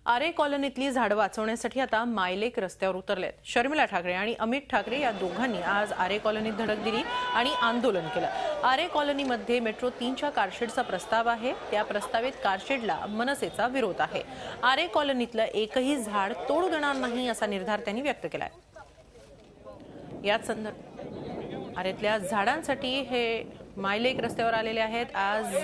आरे कॉलनीतली झाडं वाचवण्यासाठी आता मायलेक रस्त्यावर उतरलेत। शर्मिला ठाकरे आणि अमित ठाकरे या दोघांनी आज आरे कॉलनीत धडक दिली आणि आंदोलन केलं। आरे कॉलनीमध्ये मेट्रो 3च्या कारशेडचा प्रस्ताव आहे। त्या प्रस्तावित कारशेडला मनसेचा विरोध आहे। आरे कॉलनीतलं एकही झाड तोडू देणार नाही असा निर्धार त्यांनी व्यक्त केलाय। याच संदर्भात आरेतल्या झाडांसाठी हे मायलेक रस्त्यावर आलेले आहेत। आज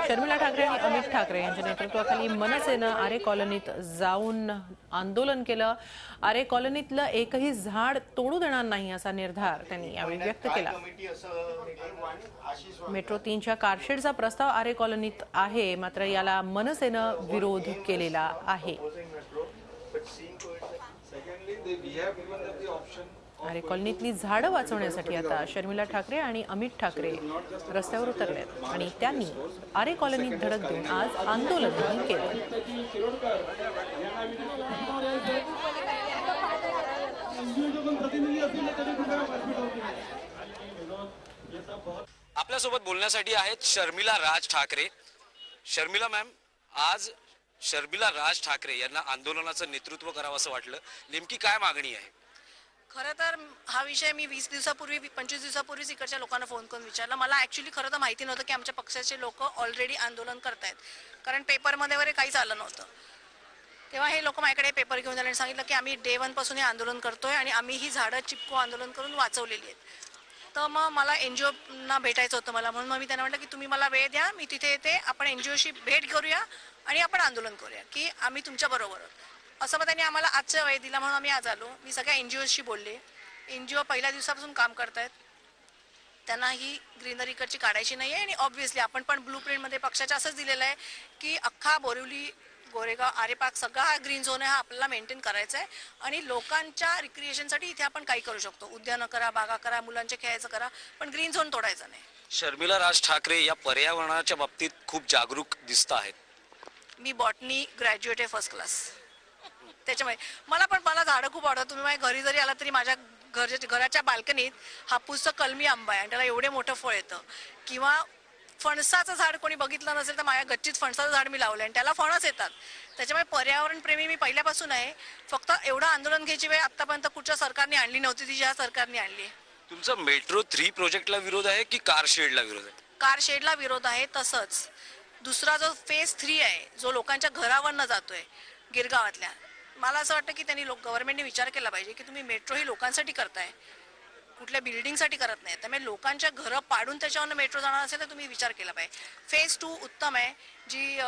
शर्मिला ठाकरे आणि अमित ठाकरे यांच्या नेतृत्वाखाली मनसेनं आरे कॉलनीत जाऊन आंदोलन केलं। आरे कॉलनीतलं एकही झाड तोडू देणार नाही असा निर्धार त्यांनी यावेळी व्यक्त केला। मेट्रो 3च्या कारशेडचा प्रस्ताव आरे कॉलनीत आहे, मात्र याला मनसेनं विरोध केलेला आहे। आरे कॉलनीतली झाडं वाचवण्यासाठी आता शर्मिला ठाकरे आणि अमित ठाकरे रस्त्यावर उतरलेत आणि त्यांनी आरे कॉलनीत धडक देऊन आज आंदोलनही केलं। आपल्यासोबत बोलण्यासाठी आहेत शर्मिला राज ठाकरे। शर्मिला मॅम, आज शर्मिला राज ठाकरे यांना आंदोलनाचं नेतृत्व करावं असं वाटलं, नेमकी काय मागणी आहे? खरं तर हा विषय मी 20 दिवसापूर्वी 25 दिवसापूर्वीच इकडच्या लोकांना फोन करून विचारला। मला ॲक्च्युली खरं तर माहिती नव्हतं की आमच्या पक्षाचे लोक ऑलरेडी आंदोलन करतायत, कारण पेपरमध्ये वगैरे काहीच आलं नव्हतं। तेव्हा हे लोक माझ्याकडे पेपर घेऊन आले आणि सांगितलं की आम्ही डे 1 पासून हे आंदोलन करतोय आणि आम्ही ही झाडं चिपको आंदोलन करून वाचवलेली आहेत। तर मग मला NGOना भेटायचं होतं म्हणून मग मी त्यांना म्हटलं की तुम्ही मला वेळ द्या, मी तिथे येते, आपण NGOशी भेट करूया आणि आपण आंदोलन करूया की आम्ही तुमच्या बरोबर आहोत असं। मग त्यांनी आम्हाला आजचा वेळ दिला म्हणून आम्ही आज आलो। मी सगळ्या NGOशी बोलले। NGO पहिल्या दिवसापासून काम करतायत, त्यांना ही ग्रीनरी इकडची काढायची नाही आहे आणि ऑब्व्हियसली आपण पण ब्लूप्रिंटमध्ये पक्षाच्या असंच दिलेलं आहे की अख्खा बोरिवली, गोरेगाव, आरे पार्क सगळा हा ग्रीन झोन आहे, हा आपल्याला मेंटेन करायचा आहे आणि लोकांच्या रिक्रिएशनसाठी इथे आपण काही करू शकतो। उद्यानं करा, बागा करा, मुलांचे खेळायचं करा, पण ग्रीन झोन तोडायचा नाही। शर्मिला राज ठाकरे या पर्यावरणाच्या बाबतीत खूप जागरूक दिसत आहेत। मी बॉटनी ग्रॅज्युएट आहे फर्स्ट क्लास, त्याच्यामुळे मला झाडं खूप आवडतात। तुम्ही माझ्या घरी जरी आला तरी माझ्या घराच्या बाल्कनीत हापूसचं कलमी आंबा आहे आणि त्याला एवढे मोठं फळ येतं। किंवा फणसाचं झाड कोणी बघितलं नसेल तर माझ्या गच्चीत फणसाचं झाड मी लावलं आणि त्याला फणस येतात। त्याच्यामुळे पर्यावरण प्रेमी मी पहिल्यापासून आहे। फक्त एवढं आंदोलन घ्यायची वेळ आतापर्यंत कुठच्या सरकारने आणली नव्हती, ती ज्या सरकारने आणली। तुमचा मेट्रो 3 प्रोजेक्टला विरोध आहे की कार शेडला विरोध आहे? कार शेडला विरोध आहे। तसंच दुसरा जो फेज 3 आहे, जो लोकांच्या घरावरनं जातोय गिरगावातल्या, मला असं वाटतं की त्यांनी गव्हर्नमेंटने विचार केला पाहिजे की तुम्ही मेट्रो ही लोकांसाठी करताय, कुठल्या बिल्डिंगसाठी करत नाही। त्यामुळे लोकांच्या घरं पाडून त्याच्यावरनं मेट्रो जाणार असेल तर तुम्ही विचार केला पाहिजे। फेज 2 उत्तम आहे, जी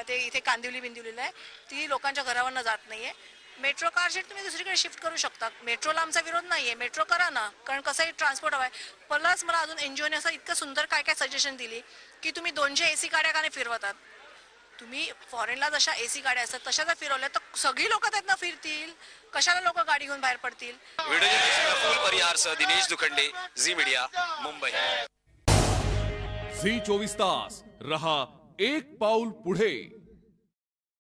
ते इथे कांदिवली बिंदिवलीला आहे, ती लोकांच्या घरावरनं जात नाहीये। मेट्रो कारशेड तुम्ही दुसरीकडे शिफ्ट करू शकता। मेट्रोला आमचा विरोध नाहीये, मेट्रो करा ना, कारण कसंही ट्रान्सपोर्ट हवाय। प्लस मला अजून NGOने असं इतकं सुंदर काय काय सजेशन दिली की तुम्ही 200 AC गाड्या का नाही फिरवतात? तुम्ही फॉरेनला जशा AC गाड्या असतात तशा जर फिरवल्या तर सगळी लोक त्यातनं फिरतील, कशाला लोक गाडी घेऊन बाहेर पडतील? व्हिडिओ जर्नलिस्ट फुल परिहारसह Dinesh Dukhande, Zee media, Mumbai. Zee 24 तास रहा एक पाऊल पुढे।